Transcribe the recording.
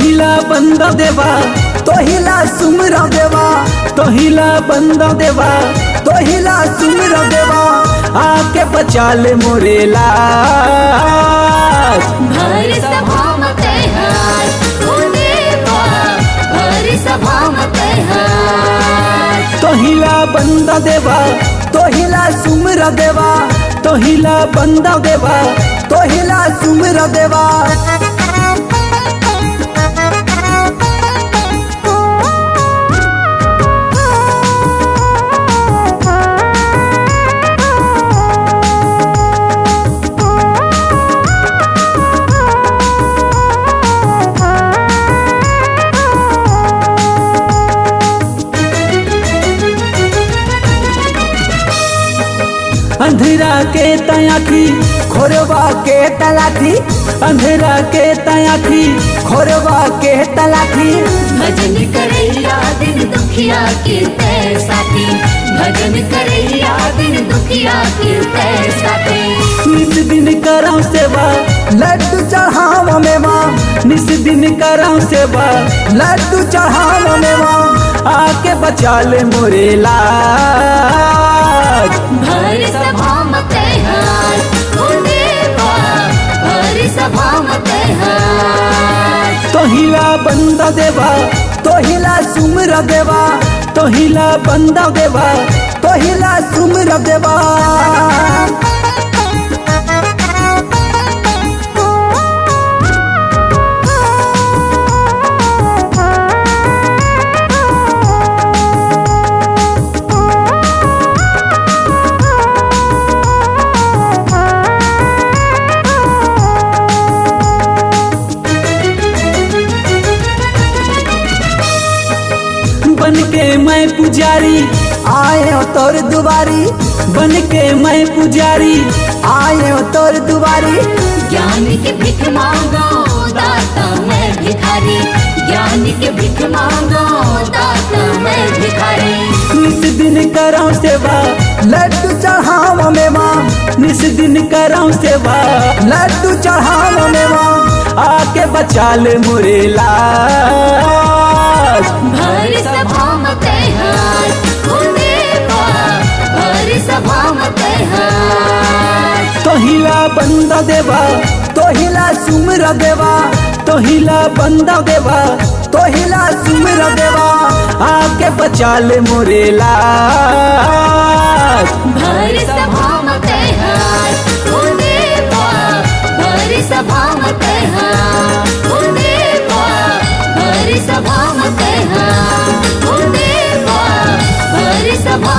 तोहिला बंदा देवा तोहिला सुमरा देवा तोहिला बंदा देवा तोहिला सुमरा देवा आके बचा ले मोरे लाज। भरी सभा में तैहार ओ देवा भरी सभा में तैहार। तोहिला बंदा देवा तोहिला सुमरा देवा तोहिला बंदा देवा तोहिला सुमरा देवा। अंधेरा के तयाखी खोरवा के तलाठी अंधेरा के तयाखी खोरवा के तलाठी। भजन करैया दिन दुखिया के तै साथी भजन करैया दिन दुखिया के तै साथी। निस दिन कराऊं सेवा लड्डू चढ़ाव मेवा निस दिन कराऊं सेवा लड्डू चढ़ाव मेवा आके बचा ले मोरे लाज। भरी सभा में तैहार ओ देवा भरी सभा में तैहार। तोहिला बंदा देवा तोहिला सुमरा देवा तोहिला बंदा देवा तोहिला सुमरा देवा। बन के मैं पुजारी आए हो तोर दुबारी बन के मैं पुजारी आए हो तोर दुबारी। ज्ञान के भिख मांगो दाता मैं भिखारी ज्ञान के भिख मांगो दाता मैं भिखारी। निस दिन कराऊं सेवा लड्डू चढ़ाव मेवा निस दिन कराऊं सेवा लड्डू चढ़ाव मेवा आके बचा ले मोरे लाज। भरी सभा में तैहार ओ देवा भरी सभा में तैहार। तोहिला बंदा देवा तोहिला सुमरा देवा तोहिला बंदा देवा तोहिला सुमरा देवा आके बचा ले मोरे लाज। भरी सभा में तैहार ओ देवा भरी सभा में तैहार ओ देवा भरी सभा में तैहार ओ देवा भरी सभा